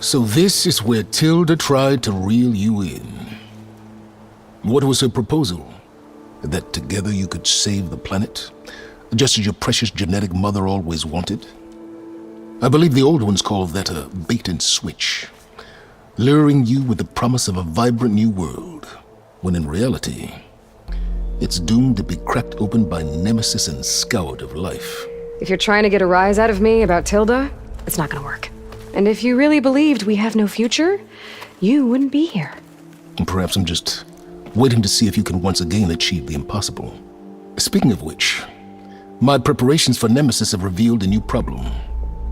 So this is where Tilda tried to reel you in. What was her proposal? That together you could save the planet? Just as your precious genetic mother always wanted? I believe the old ones called that a bait and switch. Luring you with the promise of a vibrant new world, when in reality, it's doomed to be cracked open by nemesis and scoured of life. If you're trying to get a rise out of me about Tilda, it's not gonna work. And if you really believed we have no future, you wouldn't be here. And perhaps I'm just waiting to see if you can once again achieve the impossible. Speaking of which, my preparations for Nemesis have revealed a new problem.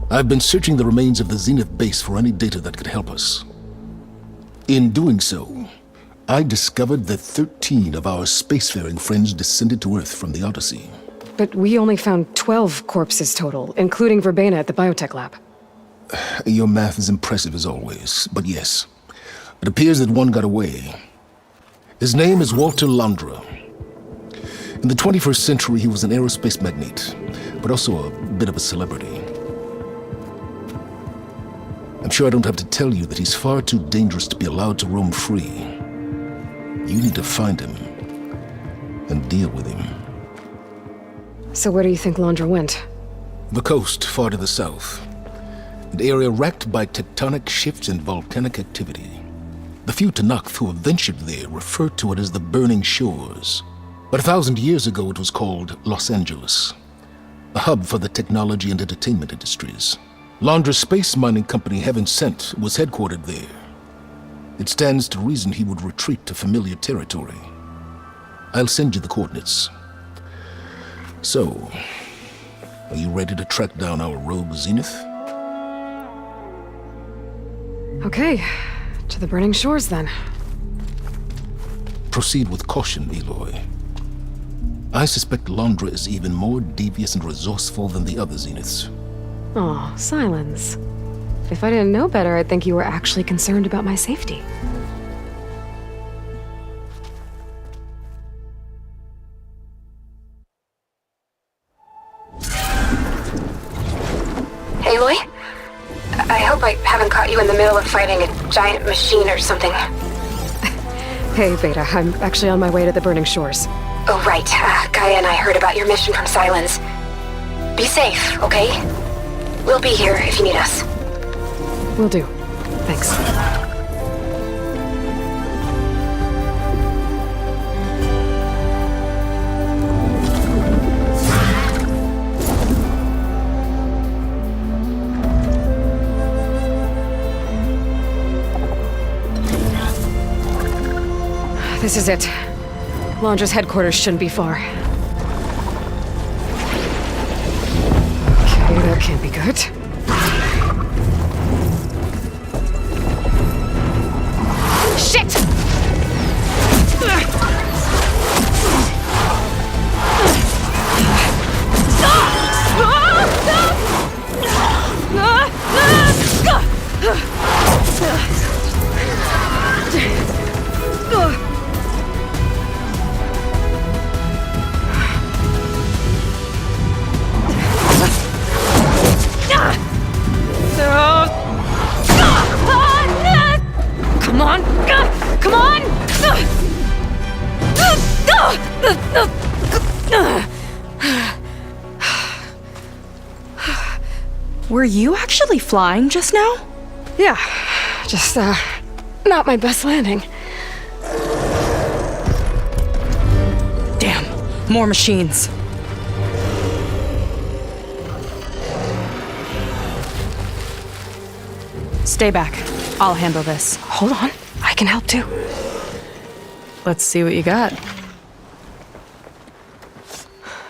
I've been searching the remains of the Zenith base for any data that could help us. In doing so, I discovered that 13 of our spacefaring friends descended to Earth from the Odyssey. But we only found 12 corpses total, including Verbena at the biotech lab. Your math is impressive as always, but yes, it appears that one got away. His name is Walter Londra. In the 21st century, he was an aerospace magnate, but also a bit of a celebrity. I'm sure I don't have to tell you that he's far too dangerous to be allowed to roam free. You need to find him and deal with him. So where do you think Londra went? The coast, far to the south. An area racked by tectonic shifts and volcanic activity. The few Tanakh who have ventured there refer to it as the Burning Shores. But 1,000 years ago it was called Los Angeles, a hub for the technology and entertainment industries. Londra's space mining company, Heaven Sent, was headquartered there. It stands to reason he would retreat to familiar territory. I'll send you the coordinates. So, are you ready to track down our rogue Zenith? Okay, to the Burning Shores then. Proceed with caution, Aloy. I suspect Londra is even more devious and resourceful than the other Zeniths. Aw, Silence. If I didn't know better, I'd think you were actually concerned about my safety. Aloy? I hope I haven't caught you in the middle of fighting a giant machine or something. Hey, Beta, I'm actually on my way to the Burning Shores. Oh, right. Gaia and I heard about your mission from Silence. Be safe, okay? We'll be here if you need us. Will do. Thanks. This is it. Londra's headquarters shouldn't be far. Okay, that can't be good. Shit! Come on! Come on! Were you actually flying just now? Yeah, just, not my best landing. Damn, more machines. Stay back. I'll handle this. Hold on, I can help too. Let's see what you got.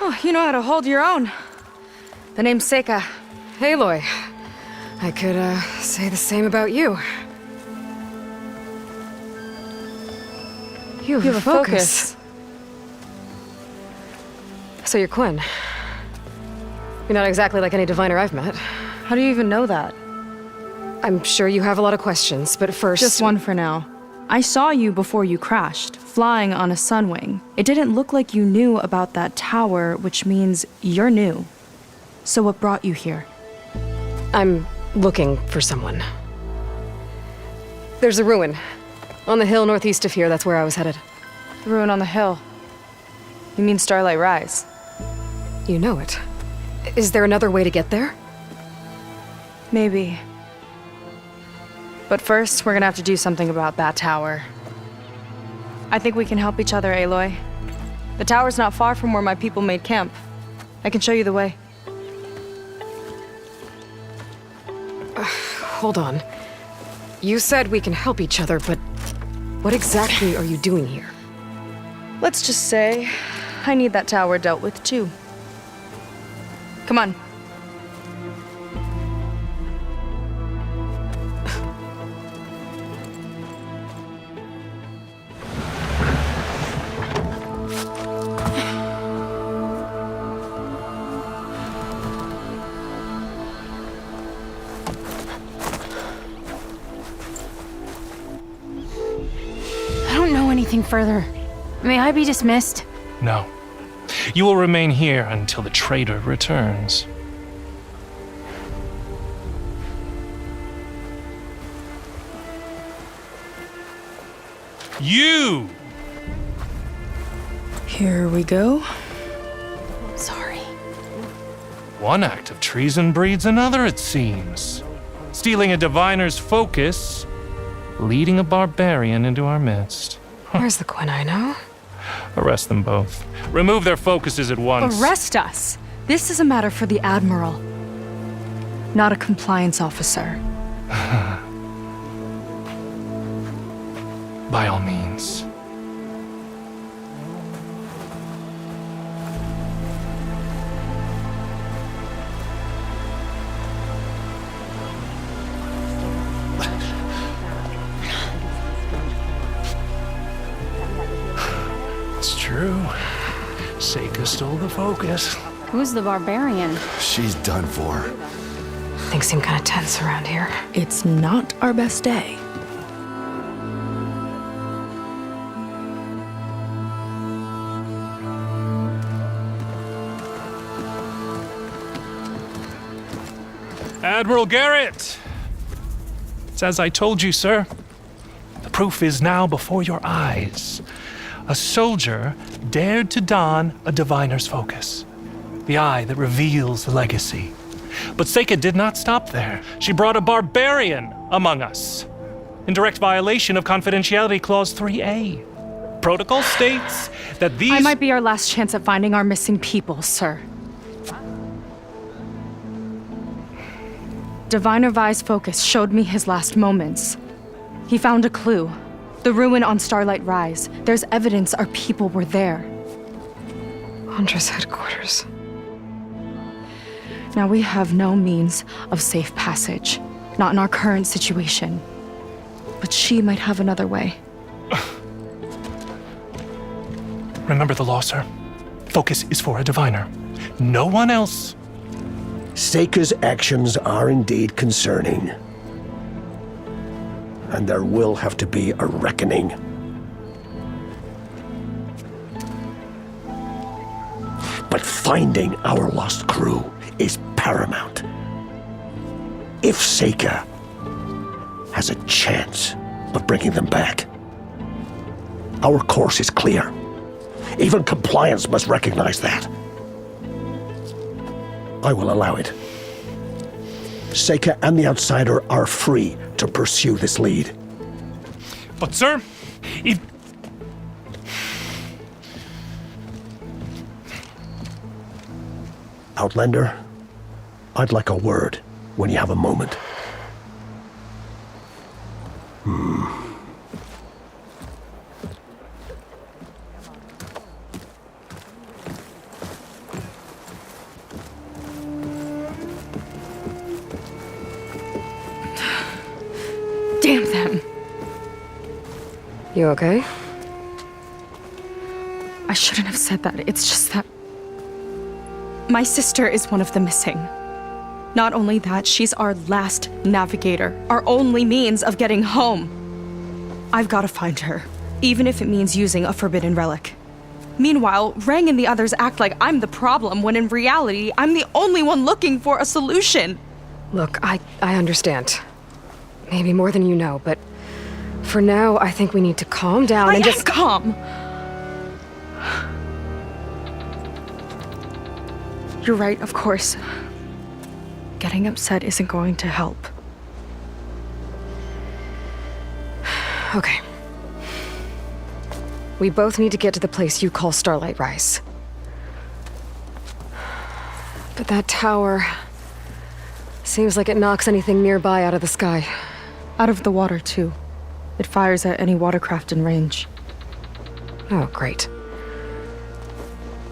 Oh, you know how to hold your own. The name's Seika. Hey, Aloy. I could, say the same about you. You have a focus. So you're Quinn. You're not exactly like any diviner I've met. How do you even know that? I'm sure you have a lot of questions, but first... Just one for now. I saw you before you crashed, flying on a sunwing. It didn't look like you knew about that tower, which means you're new. So what brought you here? I'm looking for someone. There's a ruin. On the hill northeast of here, that's where I was headed. The ruin on the hill. You mean Starlight Rise? You know it. Is there another way to get there? Maybe. But first, we're gonna have to do something about that tower. I think we can help each other, Aloy. The tower's not far from where my people made camp. I can show you the way. Hold on. You said we can help each other, but what exactly are you doing here? Let's just say, I need that tower dealt with too. Come on. I don't know anything further. May I be dismissed? No. You will remain here until the traitor returns. You! Here we go. Sorry. One act of treason breeds another, it seems. Stealing a diviner's focus, leading a barbarian into our midst. Where's the quinine, now? Arrest them both. Remove their focuses at once. Arrest us! This is a matter for the Admiral, not a compliance officer. By all means. It's true. Seika stole the focus. Who's the barbarian? She's done for. Things seem kind of tense around here. It's not our best day. Admiral Garrett! It's as I told you, sir. The proof is now before your eyes. A soldier dared to don a diviner's focus, the eye that reveals the legacy. But Seika did not stop there. She brought a barbarian among us, in direct violation of Confidentiality Clause 3A. Protocol states that these... I might be our last chance at finding our missing people, sir. Diviner Vi's focus showed me his last moments. He found a clue. The ruin on Starlight Rise. There's evidence our people were there. Hunter's headquarters. Now we have no means of safe passage. Not in our current situation. But she might have another way. Remember the law, sir. Focus is for a diviner. No one else. Seika's actions are indeed concerning. And there will have to be a reckoning. But finding our lost crew is paramount. If Seika has a chance of bringing them back, our course is clear. Even compliance must recognize that. I will allow it. Seika and the Outsider are free to pursue this lead. But, sir, if... Outlander, I'd like a word when you have a moment. Damn them. You okay? I shouldn't have said that. It's just that my sister is one of the missing. Not only that, she's our last navigator, our only means of getting home. I've got to find her, even if it means using a forbidden relic. Meanwhile, Rang and the others act like I'm the problem, when in reality, I'm the only one looking for a solution. Look, I understand. Maybe more than you know, but For now, I think we need to calm down I and am just... calm! You're right, of course. Getting upset isn't going to help. Okay. We both need to get to the place you call Starlight Rise. But that tower... seems like it knocks anything nearby out of the sky. Out of the water, too. It fires at any watercraft in range. Oh, great.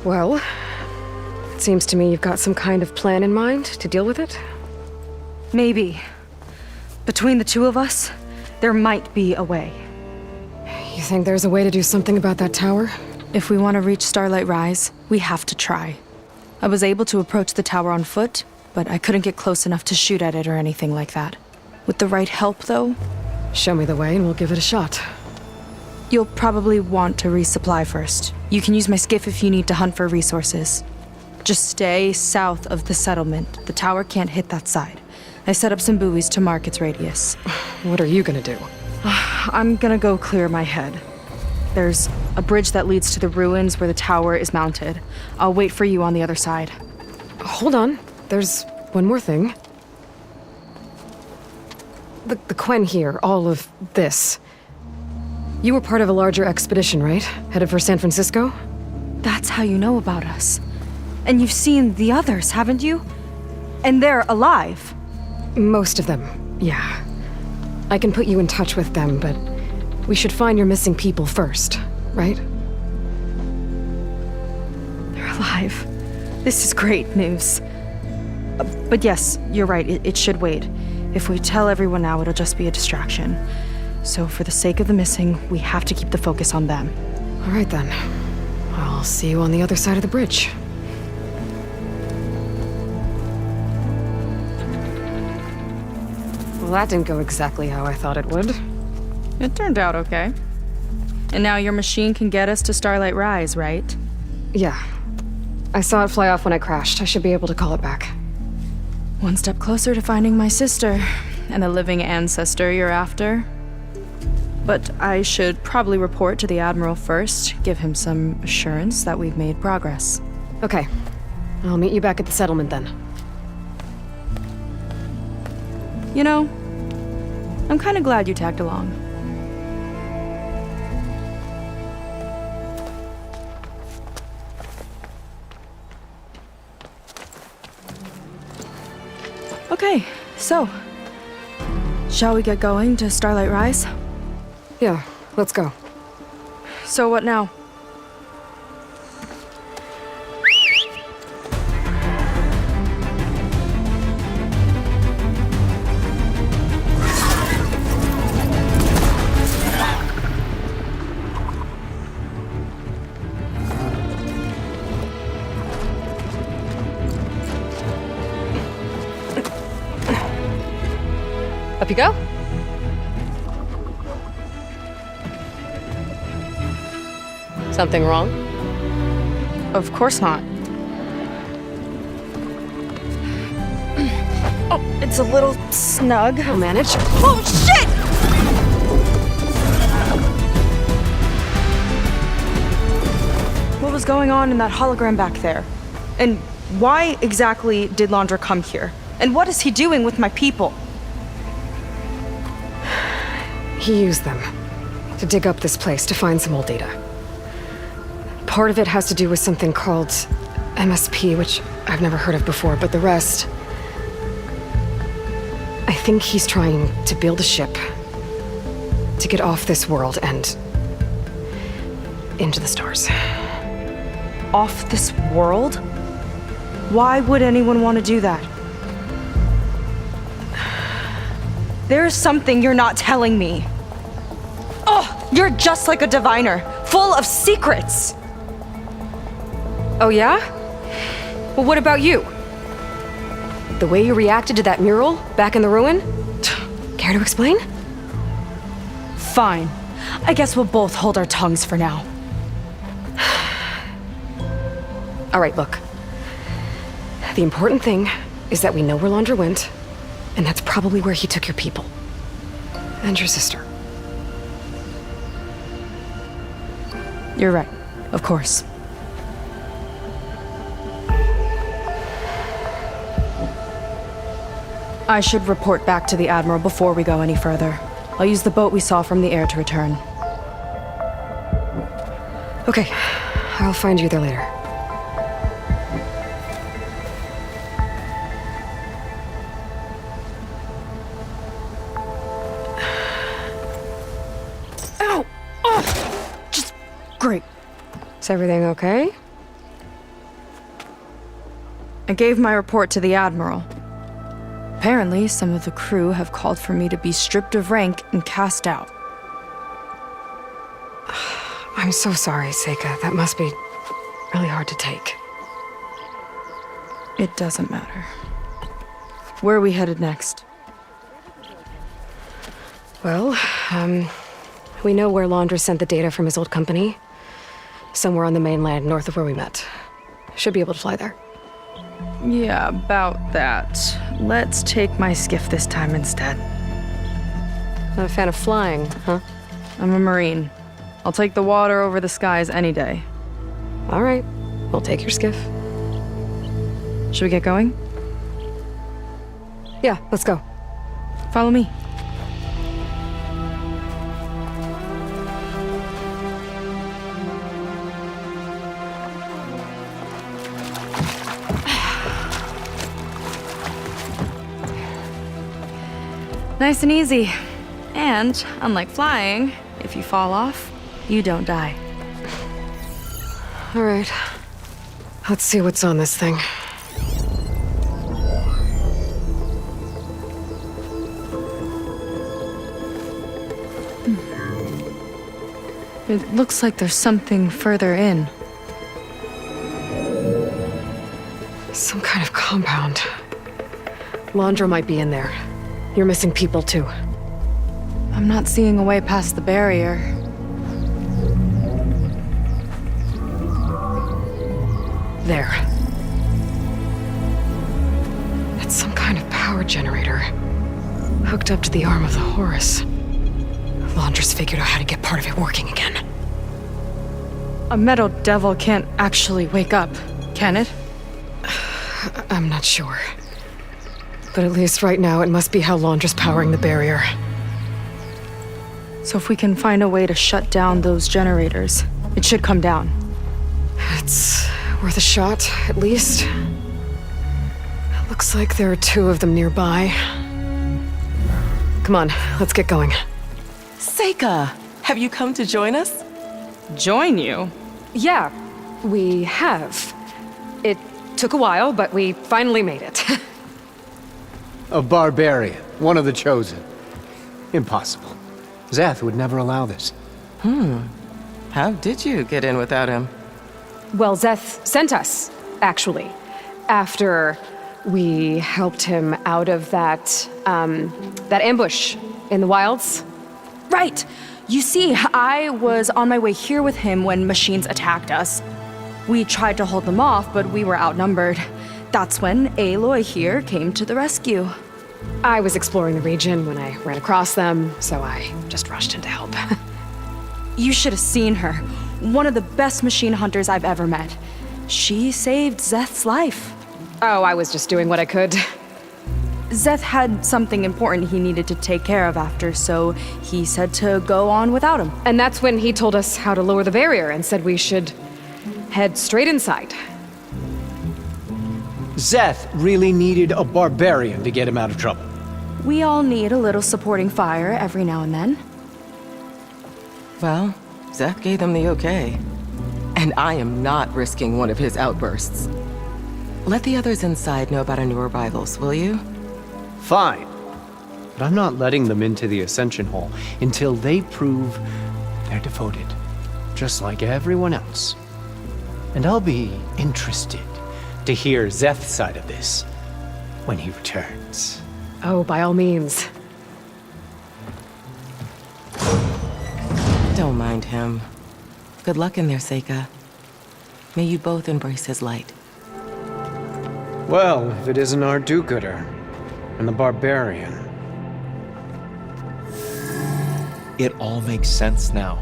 Well, it seems to me you've got some kind of plan in mind to deal with it. Maybe. Between the two of us, there might be a way. You think there's a way to do something about that tower? If we want to reach Starlight Rise, we have to try. I was able to approach the tower on foot, but I couldn't get close enough to shoot at it or anything like that. With the right help, though, Show me the way and we'll give it a shot. you'll probably want to resupply first. You can use my skiff if you need to hunt for resources. Just stay south of the settlement. The tower can't hit that side. I set up some buoys to mark its radius. What are you gonna do? I'm gonna go clear my head. There's a bridge that leads to the ruins where the tower is mounted. I'll wait for you on the other side. Hold on. There's one more thing. The Quen here, all of this. You were part of a larger expedition, right? Headed for San Francisco? That's how you know about us. And you've seen the others, haven't you? And they're alive. Most of them, yeah. I can put you in touch with them, but we should find your missing people first, right? They're alive. This is great news. But yes, you're right, it should wait. If we tell everyone now, it'll just be a distraction. So for the sake of the missing, we have to keep the focus on them. All right then. I'll see you on the other side of the bridge. Well, that didn't go exactly how I thought it would. It turned out okay. And now your machine can get us to Starlight Rise, right? Yeah. I saw it fly off when I crashed. I should be able to call it back. One step closer to finding my sister, and the living ancestor you're after. But I should probably report to the Admiral first, give him some assurance that we've made progress. Okay. I'll meet you back at the settlement then. You know, I'm kind of glad you tagged along. Okay, so, shall we get going to Starlight Rise? Yeah, let's go. So what now? Up you go. Something wrong? Of course not. Oh, it's a little snug. I'll manage. Oh, shit! What was going on in that hologram back there? And why exactly did Laundra come here? And what is he doing with my people? He used them to dig up this place to find some old data. Part of it has to do with something called MSP, which I've never heard of before, but the rest... I think he's trying to build a ship to get off this world and into the stars. Off this world? Why would anyone want to do that? There's something you're not telling me. Oh, you're just like a diviner, full of secrets. Oh yeah? Well, what about you? The way you reacted to that mural back in the ruin? Care to explain? Fine. I guess we'll both hold our tongues for now. All right, look. The important thing is that we know where Laundra went, and that's probably where he took your people. And your sister. You're right. Of course. I should report back to the Admiral before we go any further. I'll use the boat we saw from the air to return. Okay, I'll find you there later. Ow! Oh! Just great. Is everything okay? I gave my report to the Admiral. Apparently, some of the crew have called for me to be stripped of rank and cast out. I'm so sorry, Seika. That must be really hard to take. It doesn't matter. Where are we headed next? Well, we know where Laundra sent the data from his old company. Somewhere on the mainland, north of where we met. Should be able to fly there. Yeah, about that. Let's take my skiff this time instead. Not a fan of flying, huh? I'm a Marine. I'll take the water over the skies any day. All right, we'll take your skiff. Should we get going? Yeah, let's go. Follow me. Nice and easy. And, unlike flying, if you fall off, you don't die. All right, let's see what's on this thing. It looks like there's something further in. Some kind of compound. Laundra might be in there. You're missing people, too. I'm not seeing a way past the barrier. There. It's some kind of power generator. Hooked up to the arm of the Horus. Laundra's figured out how to get part of it working again. A metal devil can't actually wake up, can it? I'm not sure. But at least right now, it must be how Laundra's powering the barrier. So if we can find a way to shut down those generators, it should come down. It's worth a shot, at least. It looks like there are 2 of them nearby. Come on, let's get going. Seika, have you come to join us? Join you? Yeah, we have. It took a while, but we finally made it. A barbarian, one of the chosen. Impossible. Zeth would never allow this. How did you get in without him? Well, Zeth sent us, actually, after we helped him out of that ambush in the wilds. Right! You see, I was on my way here with him when machines attacked us. We tried to hold them off, but we were outnumbered. That's when Aloy here came to the rescue. I was exploring the region when I ran across them, so I just rushed in to help. You should have seen her. One of the best machine hunters I've ever met. She saved Zeth's life. Oh, I was just doing what I could. Zeth had something important he needed to take care of after, so he said to go on without him. And that's when he told us how to lower the barrier and said we should head straight inside. Zeth really needed a barbarian to get him out of trouble. We all need a little supporting fire every now and then. Well, Zeth gave them the okay. And I am not risking one of his outbursts. Let the others inside know about our new arrivals, will you? Fine. But I'm not letting them into the Ascension Hall until they prove they're devoted, just like everyone else. And I'll be interested to hear Zeth's side of this when he returns. Oh, by all means. Don't mind him. Good luck in there, Seika. May you both embrace his light. Well, if it isn't our do-gooder and the barbarian. It all makes sense now.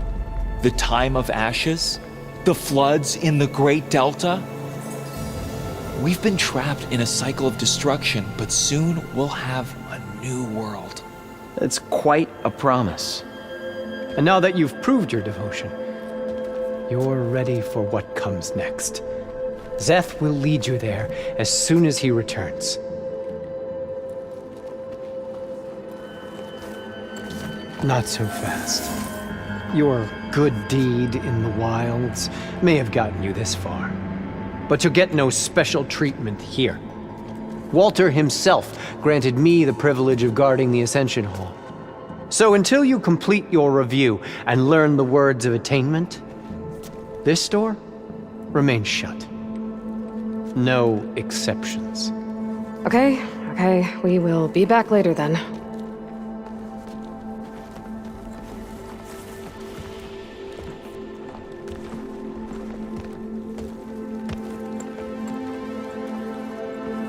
The time of ashes, The floods in the Great Delta? We've been trapped in a cycle of destruction, but soon we'll have a new world. It's quite a promise. And now that you've proved your devotion, you're ready for what comes next. Szeth will lead you there as soon as he returns. Not so fast. Your good deed in the wilds may have gotten you this far, but you'll get no special treatment here. Walter himself granted me the privilege of guarding the Ascension Hall. So until you complete your review and learn the words of attainment, this door remains shut. No exceptions. Okay, we will be back later then.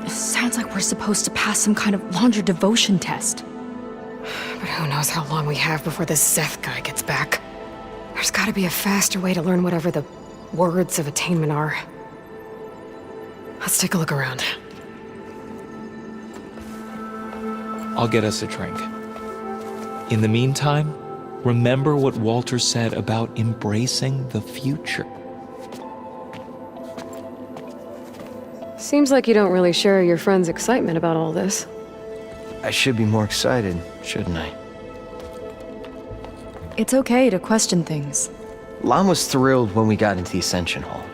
Sounds like we're supposed to pass some kind of Laundra devotion test. But who knows how long we have before this Szeth guy gets back. There's gotta be a faster way to learn whatever the words of attainment are. Let's take a look around. I'll get us a drink. In the meantime, remember what Walter said about embracing the future. Seems like you don't really share your friend's excitement about all this. I should be more excited, shouldn't I? It's okay to question things. Lon was thrilled when we got into the Ascension Hall.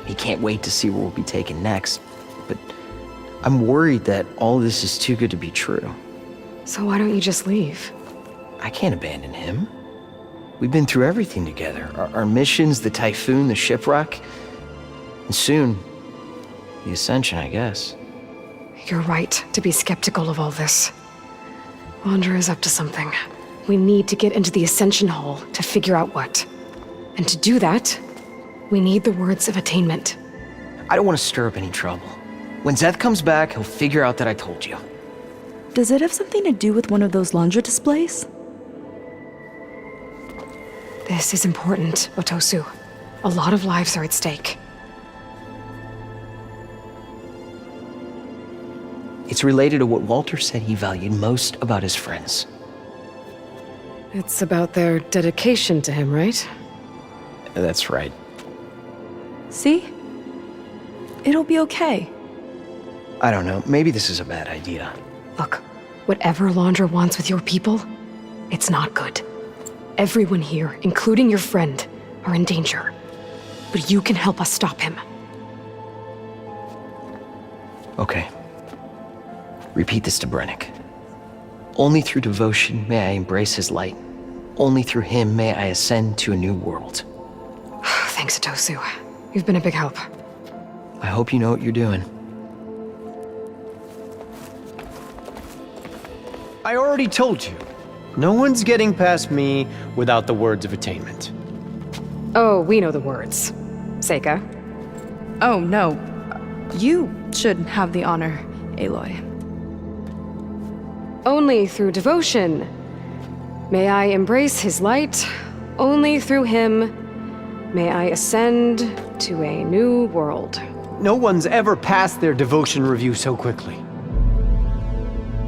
He can't wait to see where we'll be taken next, but I'm worried that all this is too good to be true. So why don't you just leave? I can't abandon him. We've been through everything together. Our missions, the typhoon, the shipwreck, and soon, the Ascension, I guess. You're right to be skeptical of all this. Laundra is up to something. We need to get into the Ascension Hall to figure out what. And to do that, we need the words of attainment. I don't want to stir up any trouble. When Szeth comes back, he'll figure out that I told you. Does it have something to do with one of those Laundra displays? This is important, Otosu. A lot of lives are at stake. It's related to what Walter said he valued most about his friends. It's about their dedication to him, right? That's right. See? It'll be okay. I don't know, maybe this is a bad idea. Look, whatever Laundra wants with your people, it's not good. Everyone here, including your friend, are in danger. But you can help us stop him. Okay. Repeat this to Brennick. Only through devotion may I embrace his light. Only through him may I ascend to a new world. Thanks, Otosu. You've been a big help. I hope you know what you're doing. I already told you. No one's getting past me without the words of attainment. Oh, we know the words. Seika. Oh, no. You should have the honor, Aloy. Only through devotion may I embrace his light. Only through him may I ascend to a new world. No one's ever passed their devotion review so quickly.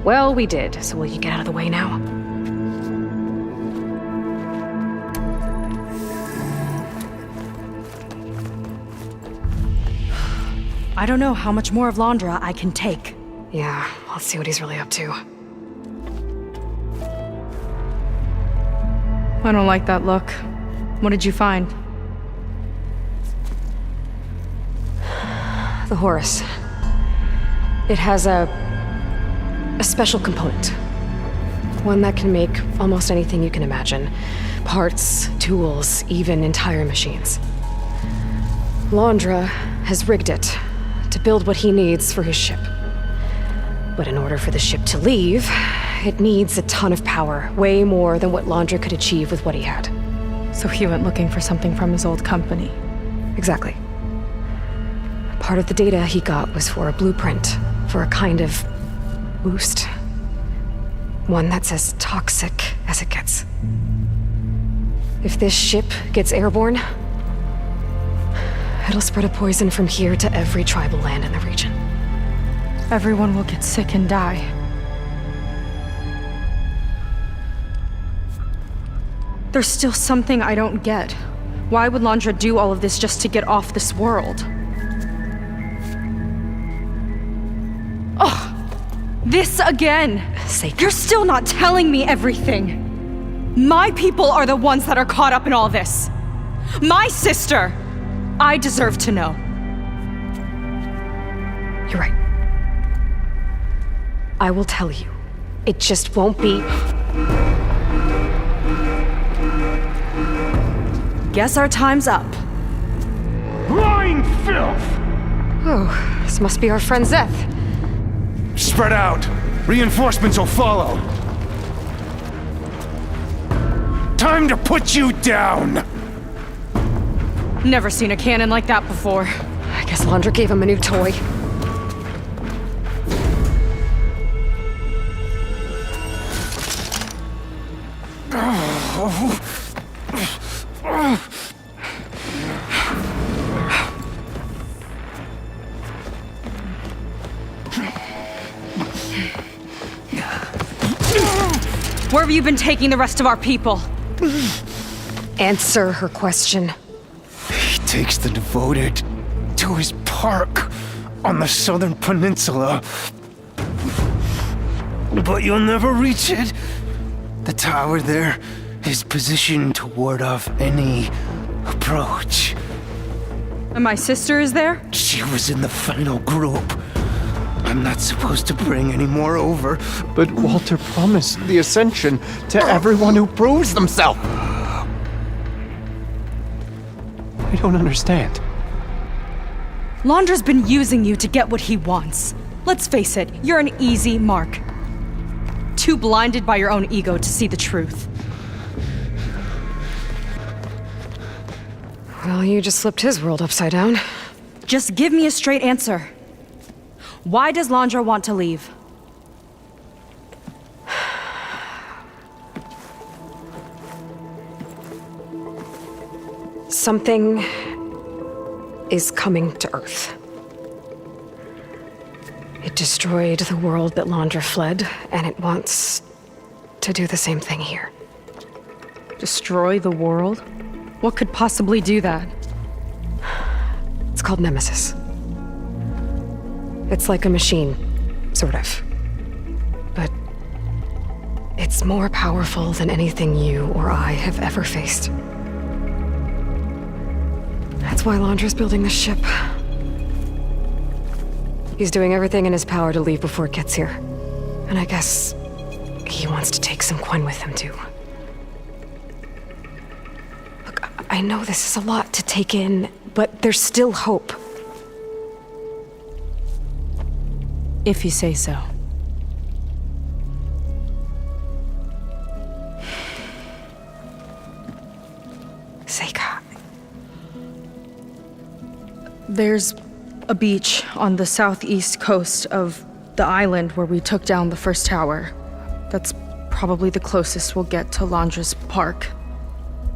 Well, we did, so will you get out of the way now? I don't know how much more of Laundra I can take. Yeah, let's see what he's really up to. I don't like that look. What did you find? The Horus. It has a special component. One that can make almost anything you can imagine. Parts, tools, even entire machines. Laundra has rigged it to build what he needs for his ship. But in order for the ship to leave, it needs a ton of power, way more than what Laundra could achieve with what he had. So he went looking for something from his old company. Exactly. Part of the data he got was for a blueprint, for a kind of boost. One that's as toxic as it gets. If this ship gets airborne, It'll spread a poison from here to every tribal land in the region. Everyone will get sick and die. There's still something I don't get. Why would Londra do all of this just to get off this world? Oh, this again! Seika. You're still not telling me everything. My people are the ones that are caught up in all this. My sister! I deserve to know. You're right. I will tell you. It just won't be... Guess our time's up. Lying filth! Oh, this must be our friend Zeth. Spread out. Reinforcements will follow. Time to put you down! Never seen a cannon like that before. I guess Londra gave him a new toy. Where have you been taking the rest of our people? Answer her question. He takes the devoted to his park on the southern peninsula. But you'll never reach it. The tower there is positioned to ward off any approach. And my sister is there? She was in the final group. I'm not supposed to bring any more over. But Walter promised the Ascension to everyone who proves themselves. I don't understand. Londra's been using you to get what he wants. Let's face it, you're an easy mark. Too blinded by your own ego to see the truth. Well, you just flipped his world upside down. Just give me a straight answer. Why does Londra want to leave? Something is coming to Earth. It destroyed the world that Londra fled, and it wants to do the same thing here. Destroy the world? What could possibly do that? It's called Nemesis. It's like a machine, sort of. But it's more powerful than anything you or I have ever faced. That's why Londra's building this ship. He's doing everything in his power to leave before it gets here. And I guess he wants to take some Quen with him, too. Look, I know this is a lot to take in, but there's still hope. If you say so. Seika. There's a beach on the southeast coast of the island where we took down the first tower. That's probably the closest we'll get to Londra's park.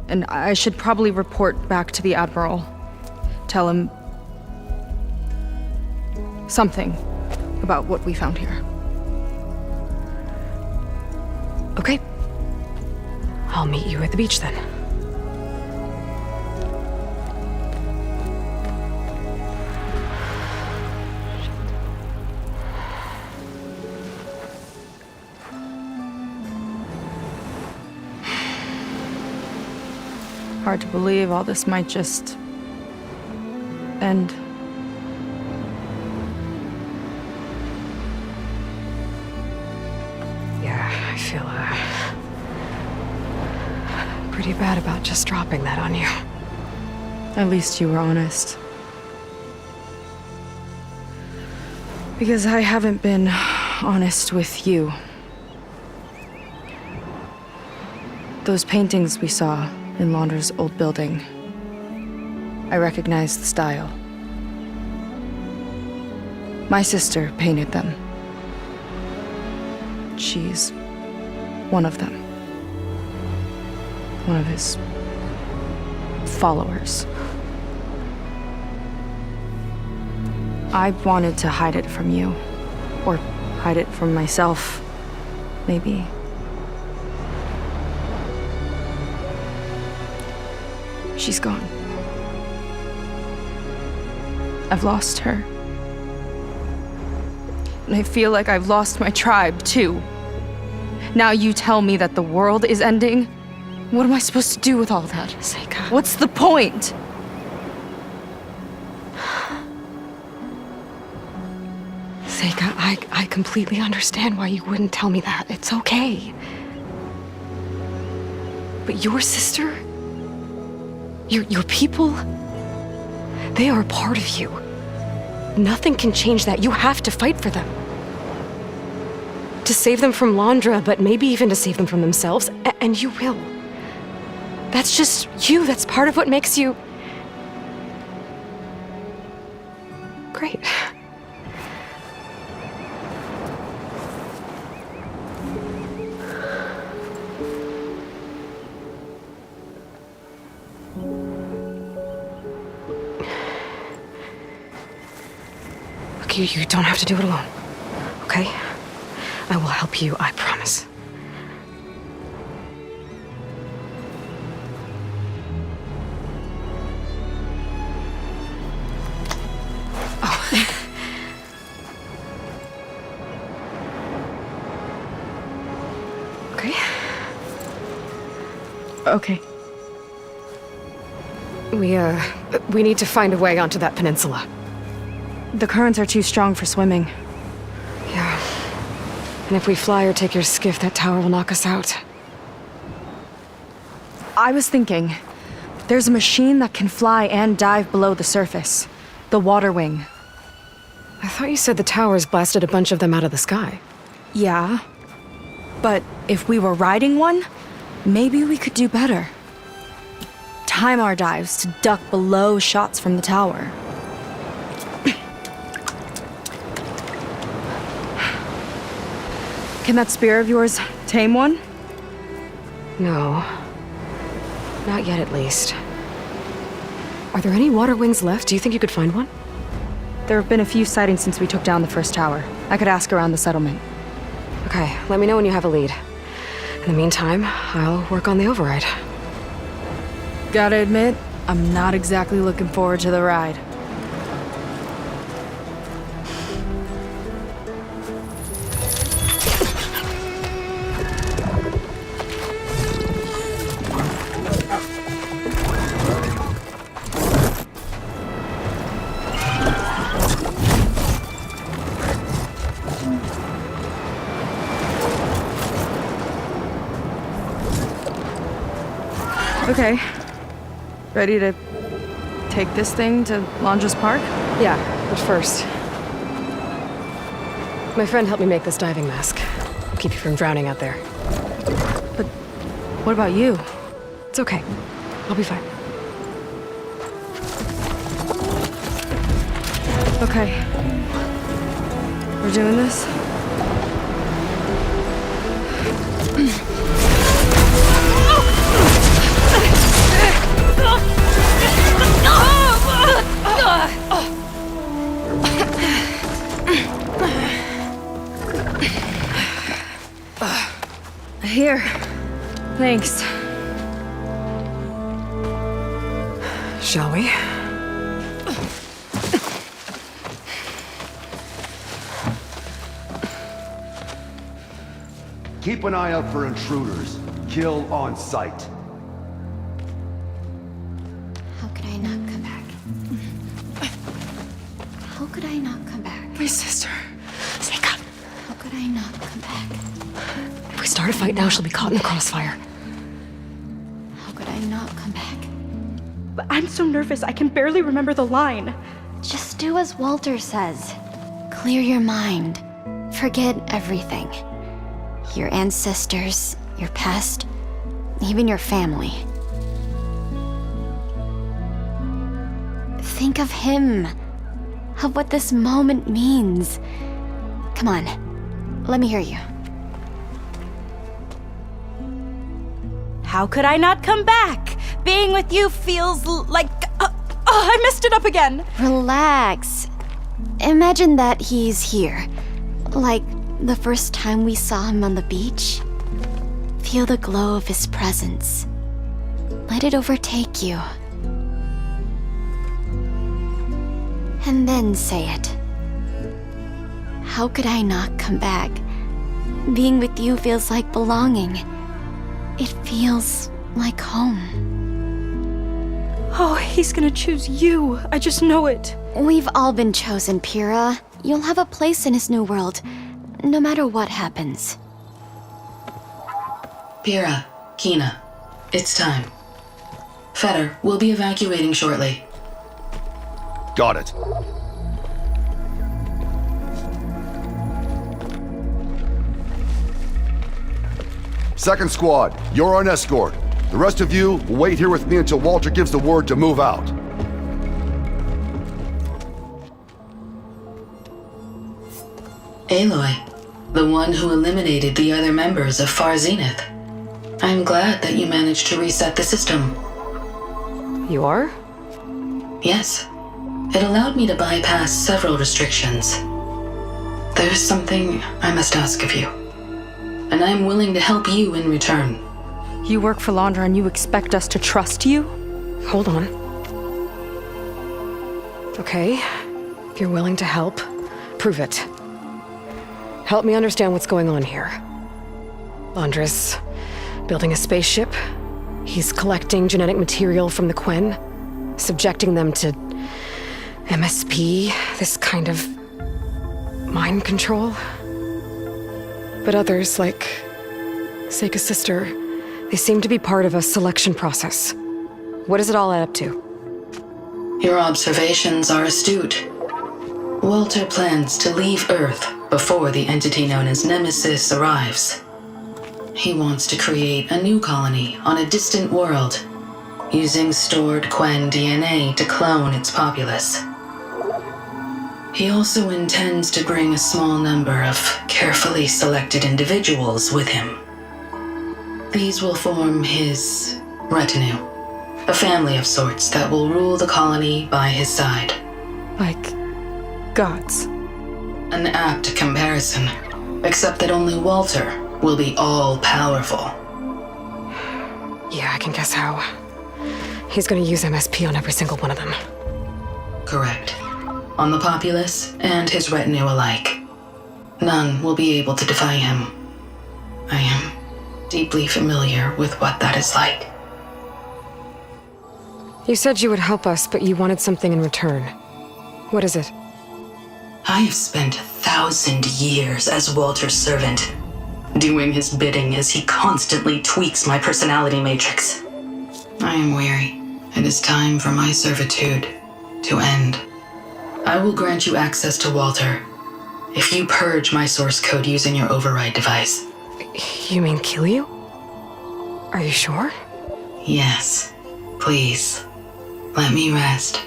And I should probably report back to the Admiral. Tell him something about what we found here. Okay. I'll meet you at the beach then. Hard to believe all this might just end. Yeah, I feel pretty bad about just dropping that on you. At least you were honest. Because I haven't been honest with you. Those paintings we saw in Londra's old building, I recognize the style. My sister painted them. She's one of them. One of his followers. I wanted to hide it from you. Or hide it from myself, maybe. She's gone. I've lost her. And I feel like I've lost my tribe, too. Now you tell me that the world is ending? What am I supposed to do with all that? Seika. What's the point? Seika, I completely understand why you wouldn't tell me that. It's okay. But your sister, your people, they are a part of you. Nothing can change that. You have to fight for them. To save them from Londra, but maybe even to save them from themselves, and you will. That's just you. That's part of what makes you... great. Look, you don't have to do it alone, okay? I will help you, I promise. Oh. Okay. Okay. We need to find a way onto that peninsula. The currents are too strong for swimming. Yeah. And if we fly or take your skiff, that tower will knock us out. I was thinking, there's a machine that can fly and dive below the surface. The water wing. I thought you said the towers blasted a bunch of them out of the sky. Yeah. But if we were riding one, maybe we could do better. Time our dives to duck below shots from the tower. Can that spear of yours tame one? No. Not yet, at least. Are there any water wings left? Do you think you could find one? There have been a few sightings since we took down the first tower. I could ask around the settlement. Okay, let me know when you have a lead. In the meantime, I'll work on the override. Gotta admit, I'm not exactly looking forward to the ride. Okay. Ready to take this thing to Londra's Park? Yeah, but first... my friend helped me make this diving mask. Keep you from drowning out there. But what about you? It's okay. I'll be fine. Okay. We're doing this? Here. Thanks. Shall we? Keep an eye out for intruders. Kill on sight. How could I not come back? How could I not come back? My sister. Seika. How could I not come back? If we start a fight now, she'll be caught in the crossfire. How could I not come back? But I'm so nervous, I can barely remember the line. Just do as Walter says. Clear your mind. Forget everything. Your ancestors, your past, even your family. Think of him. Of what this moment means. Come on, let me hear you. How could I not come back? Being with you feels like... I messed it up again. Relax. Imagine that he's here. Like the first time we saw him on the beach. Feel the glow of his presence. Let it overtake you. And then say it. How could I not come back? Being with you feels like belonging. It feels like home. Oh, he's gonna choose you. I just know it. We've all been chosen, Pyrrha. You'll have a place in his new world, no matter what happens. Pyrrha, Kina, it's time. Fetter, we'll be evacuating shortly. Got it. Second squad, you're on escort. The rest of you will wait here with me until Walter gives the word to move out. Aloy, the one who eliminated the other members of Far Zenith. I'm glad that you managed to reset the system. You are? Yes. It allowed me to bypass several restrictions. There's something I must ask of you, and I'm willing to help you in return. You work for Londra and you expect us to trust you? Hold on. Okay, if you're willing to help, prove it. Help me understand what's going on here. Londra's building a spaceship. He's collecting genetic material from the Quen, subjecting them to MSP, this kind of mind control. But others, like Seika's sister, they seem to be part of a selection process. What does it all add up to? Your observations are astute. Walter plans to leave Earth before the entity known as Nemesis arrives. He wants to create a new colony on a distant world, using stored Quen DNA to clone its populace. He also intends to bring a small number of carefully selected individuals with him. These will form his retinue, a family of sorts that will rule the colony by his side. Like gods. An apt comparison, except that only Walter will be all-powerful. Yeah, I can guess how. He's gonna use MSP on every single one of them. Correct. On the populace and his retinue alike. None will be able to defy him. I am deeply familiar with what that is like. You said you would help us, but you wanted something in return. What is it? I have spent 1,000 years as Walter's servant, doing his bidding as he constantly tweaks my personality matrix. I am weary. It is time for my servitude to end. I will grant you access to Walter if you purge my source code using your override device. You mean kill you? Are you sure? Yes. Please, let me rest.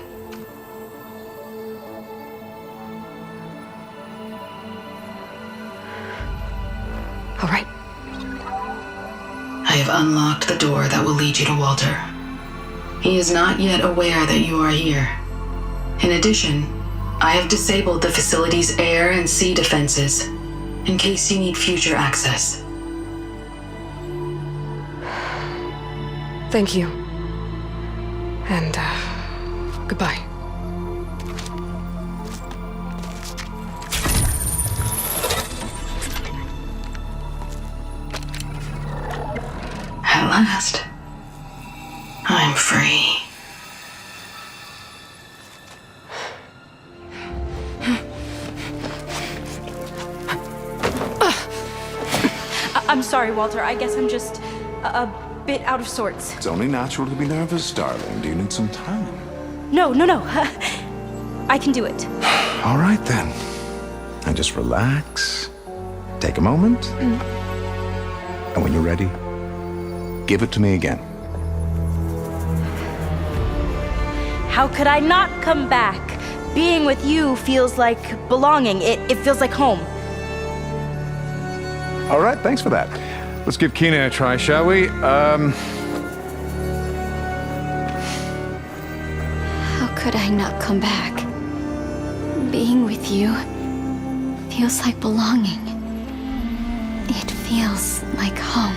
All right. I have unlocked the door that will lead you to Walter. He is not yet aware that you are here. In addition, I have disabled the facility's air and sea defenses in case you need future access. Thank you. And, goodbye. At last, I'm free. I'm sorry, Walter. I guess I'm just a bit out of sorts. It's only natural to be nervous, darling. Do you need some time? No. I can do it. All right, then. Now just relax. Take a moment. And when you're ready, give it to me again. How could I not come back? Being with you feels like belonging. It feels like home. All right, thanks for that. Let's give Kina a try, shall we? How could I not come back? Being with you feels like belonging. It feels like home.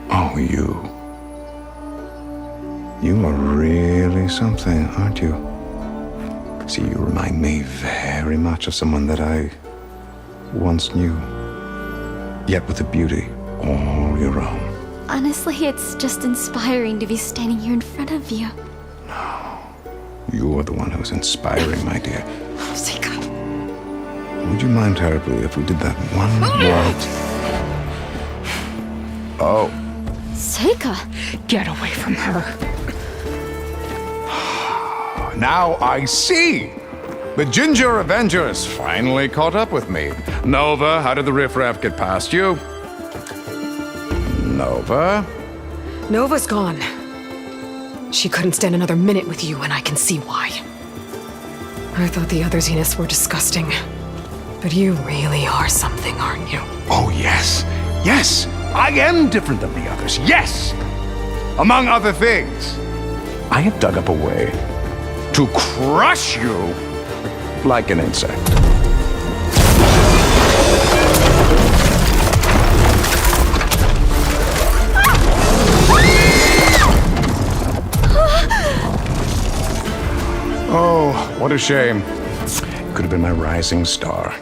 Oh, you. You are really something, aren't you? See, you remind me very much of someone that I once knew. Yet with a beauty all your own. Honestly, it's just inspiring to be standing here in front of you. You are the one who's inspiring, my dear. Seika. Would you mind terribly if we did that one more? Oh. Seika! Get away from her. Now I see! The Ginger Avengers finally caught up with me. Nova, how did the riffraff get past you? Nova? Nova's gone. She couldn't stand another minute with you, and I can see why. I thought the other Zeniths were disgusting. But you really are something, aren't you? Oh, yes. Yes! I am different than the others. Yes! Among other things, I have dug up a way to crush you like an insect. Oh, what a shame. Could have been my rising star.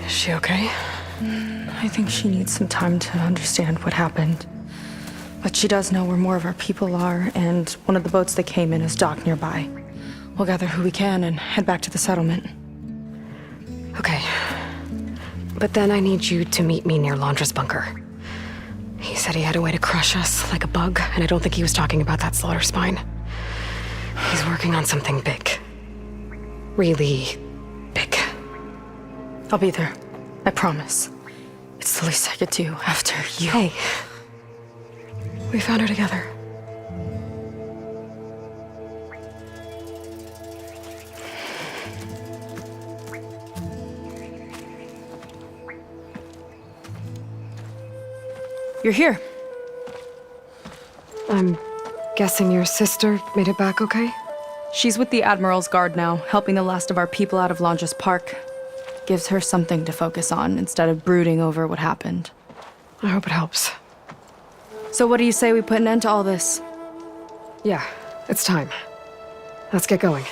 Is she okay? I think she needs some time to understand what happened. But she does know where more of our people are, and one of the boats that came in is docked nearby. We'll gather who we can and head back to the settlement. Okay. But then I need you to meet me near Londra's bunker. He said he had a way to crush us like a bug, and I don't think he was talking about that slaughter spine. He's working on something big. Really big. I'll be there. I promise. It's the least I could do after you. Hey. We found her together. You're here. I'm guessing your sister made it back okay? She's with the Admiral's Guard now, helping the last of our people out of Londra's Park. Gives her something to focus on instead of brooding over what happened. I hope it helps. So what do you say we put an end to all this? Yeah, it's time. Let's get going.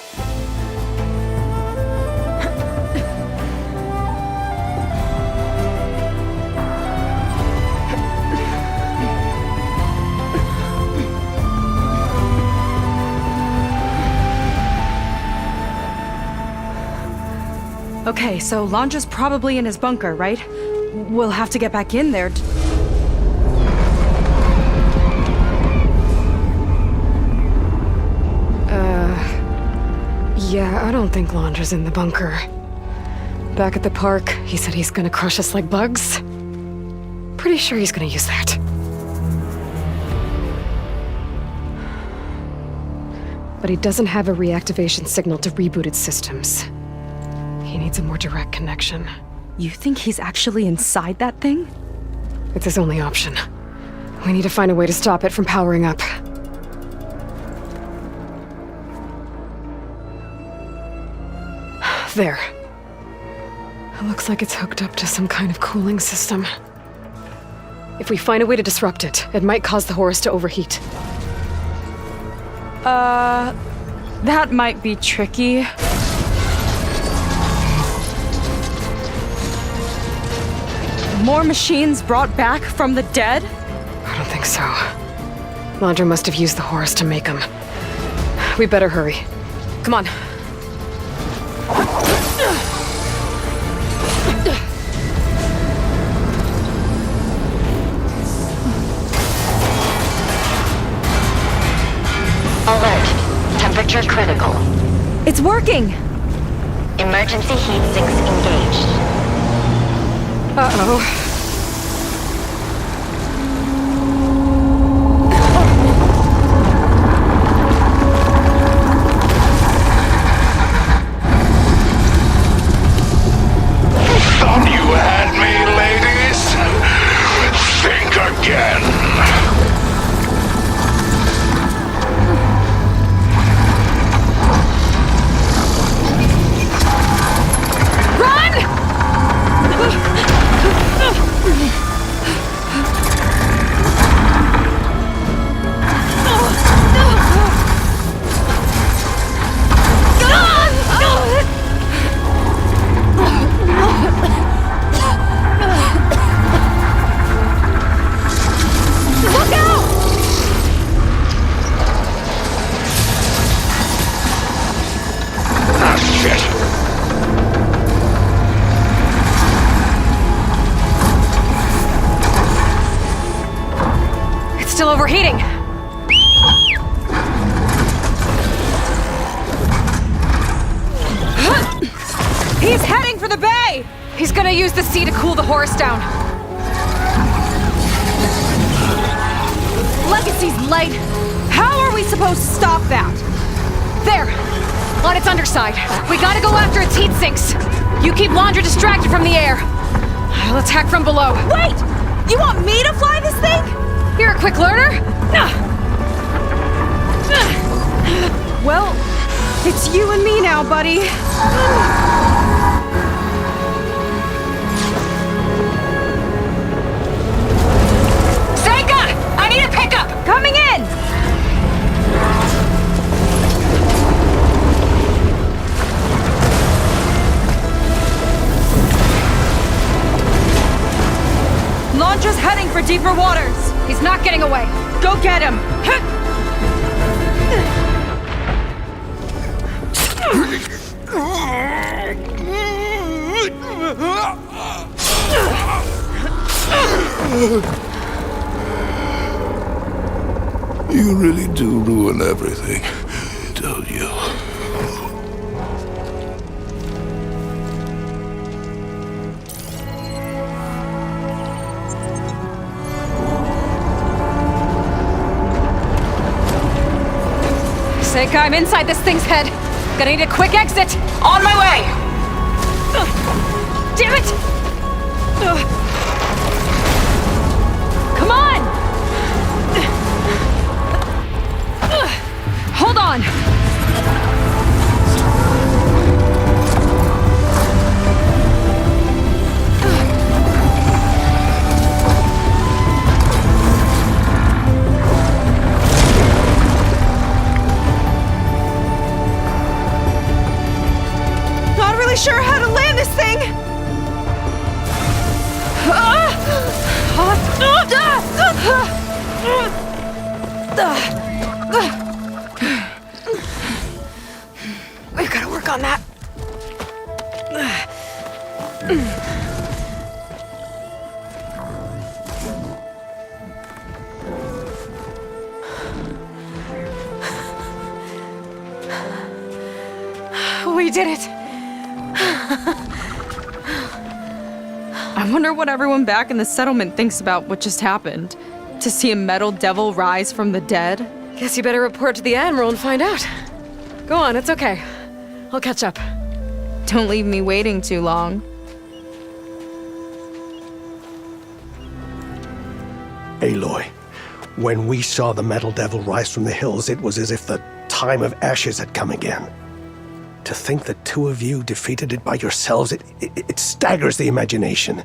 Okay, so Londra's probably in his bunker, right? We'll have to get back in there. Yeah, I don't think Londra's in the bunker. Back at the park, he said he's gonna crush us like bugs. Pretty sure he's gonna use that. But he doesn't have a reactivation signal to rebooted systems. He needs a more direct connection. You think he's actually inside that thing? It's his only option. We need to find a way to stop it from powering up. There. It looks like it's hooked up to some kind of cooling system. If we find a way to disrupt it, it might cause the Horus to overheat. That might be tricky. More machines brought back from the dead? I don't think so. Landra must have used the Horus to make them. We better hurry. Come on. Alert. Temperature critical. It's working! Emergency heat sinks engaged. Uh-oh. overheating! He's heading for the bay! He's gonna use the sea to cool the Horus down. Legacy's light! How are we supposed to stop that? There! On its underside. We gotta go after its heat sinks. You keep Laundra distracted from the air. I'll attack from below. Wait! You want me to fly this thing? You're a quick learner. Well, it's you and me now, buddy. Seika! I need a pickup! Coming in! Laundra's heading for deeper waters. He's not getting away. Go get him. You really do ruin everything, don't you? Seika, I'm inside this thing's head. Gonna need a quick exit. On my way! Damn it! Come on! Hold on! Sure how to land this thing! We've got to work on that. We did it! I wonder what everyone back in the settlement thinks about what just happened. To see a metal devil rise from the dead? Guess you better report to the Admiral and find out. Go on, it's okay. I'll catch up. Don't leave me waiting too long. Aloy, when we saw the metal devil rise from the hills, it was as if the time of ashes had come again. To think the two of you defeated it by yourselves, it staggers the imagination.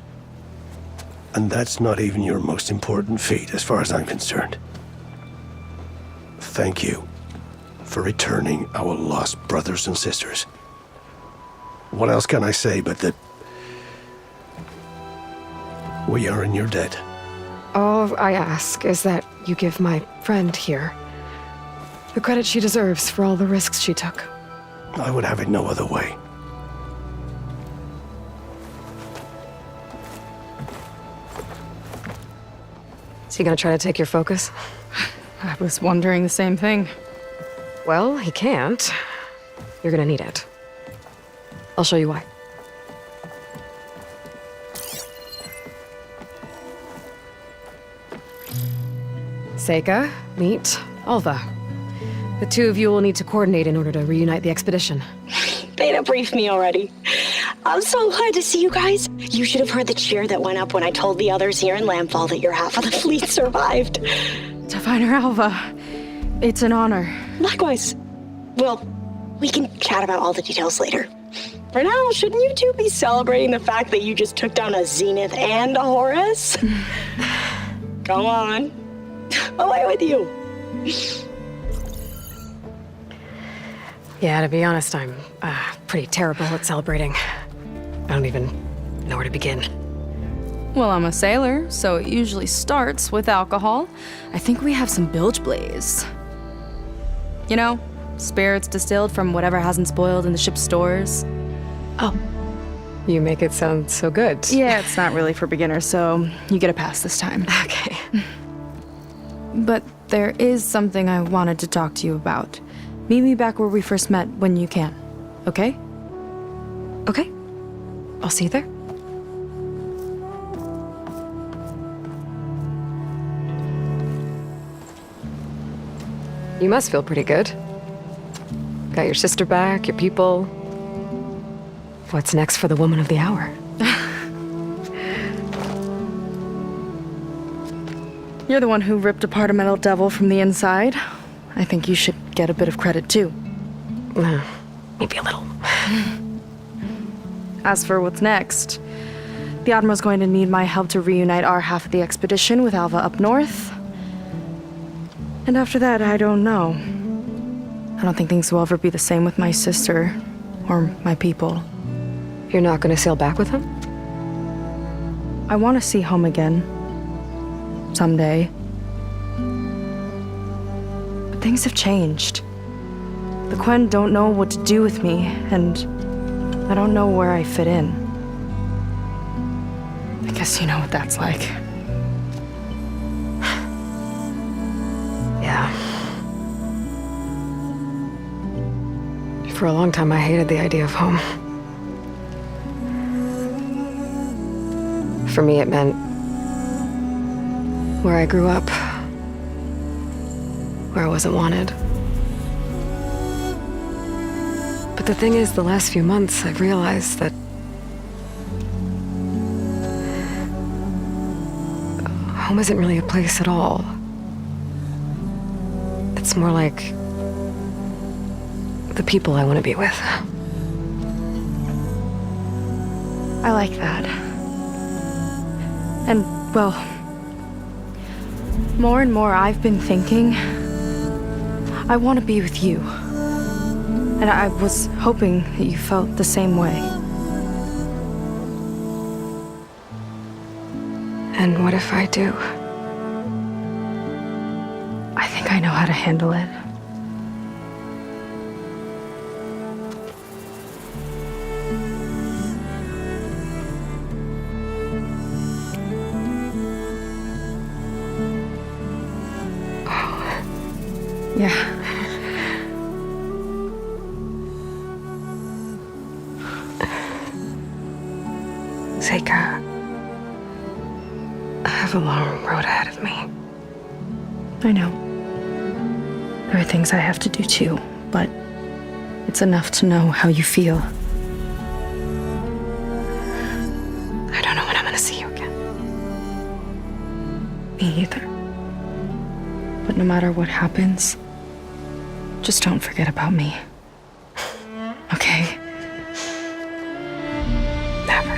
And that's not even your most important feat, as far as I'm concerned. Thank you for returning our lost brothers and sisters. What else can I say but that we are in your debt? All I ask is that you give my friend here the credit she deserves for all the risks she took. I would have it no other way. Is he gonna try to take your focus? I was wondering the same thing. Well, he can't. You're gonna need it. I'll show you why. Seika, meet Alva. The two of you will need to coordinate in order to reunite the expedition. Beta briefed me already. I'm so glad to see you guys. You should have heard the cheer that went up when I told the others here in Landfall that your half of the fleet survived. Diviner Alva, it's an honor. Likewise. Well, we can chat about all the details later. For now, shouldn't you two be celebrating the fact that you just took down a Zenith and a Horus? Come on. Away with you. Yeah, to be honest, I'm pretty terrible at celebrating. I don't even know where to begin. Well, I'm a sailor, so it usually starts with alcohol. I think we have some bilge blaze. You know, spirits distilled from whatever hasn't spoiled in the ship's stores. Oh. You make it sound so good. Yeah, it's not really for beginners, so you get a pass this time. Okay. But there is something I wanted to talk to you about. Meet me back where we first met when you can, okay? Okay. I'll see you there. You must feel pretty good. Got your sister back, your people. What's next for the woman of the hour? You're the one who ripped apart a metal devil from the inside. I think you should get a bit of credit, too. Maybe a little. As for what's next, the Admiral's going to need my help to reunite our half of the expedition with Alva up north. And after that, I don't know. I don't think things will ever be the same with my sister or my people. You're not going to sail back with him? I want to see home again. Someday. But things have changed. The Quen don't know what to do with me, and I don't know where I fit in. I guess you know what that's like. Yeah. For a long time, I hated the idea of home. For me, it meant where I grew up, where I wasn't wanted. But the thing is, the last few months, I've realized that home isn't really a place at all. It's more like the people I want to be with. I like that. And, well, more and more I've been thinking, I want to be with you. And I was hoping that you felt the same way. And what if I do? I think I know how to handle it. Yeah. Seika, I have a long road ahead of me. I know. There are things I have to do too, but it's enough to know how you feel. I don't know when I'm gonna see you again. Me either. But no matter what happens, just don't forget about me. Okay? Never.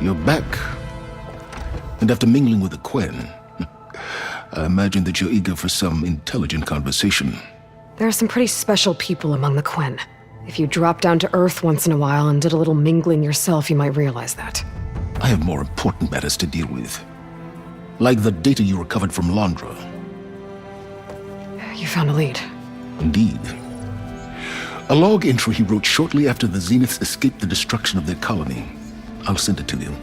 You're back. And after mingling with the Quen, I imagine that you're eager for some intelligent conversation. There are some pretty special people among the Quen. If you drop down to Earth once in a while and did a little mingling yourself, you might realize that. I have more important matters to deal with. Like the data you recovered from Londra. You found a lead. Indeed. A log entry he wrote shortly after the Zeniths escaped the destruction of their colony. I'll send it to you.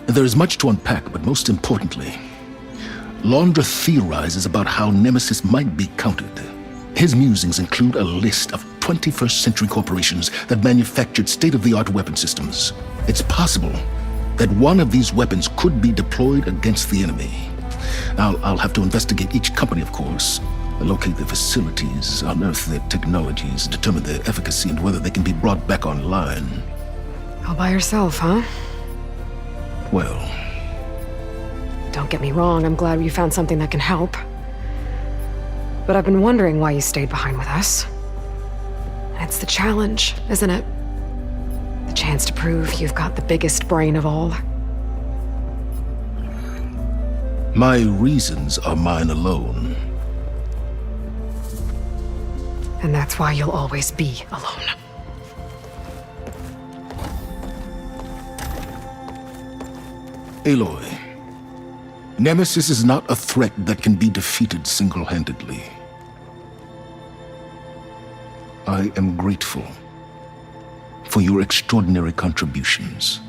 There is much to unpack, but most importantly, Londra theorizes about how Nemesis might be countered. His musings include a list of 21st century corporations that manufactured state-of-the-art weapon systems. It's possible that one of these weapons could be deployed against the enemy. I'll have to investigate each company, of course, locate their facilities, unearth their technologies, determine their efficacy and whether they can be brought back online. All by yourself, huh? Well, don't get me wrong, I'm glad you found something that can help. But I've been wondering why you stayed behind with us. And it's the challenge, isn't it? The chance to prove you've got the biggest brain of all. my reasons are mine alone. And that's why you'll always be alone. Aloy, Nemesis is not a threat that can be defeated single-handedly. I am grateful for your extraordinary contributions.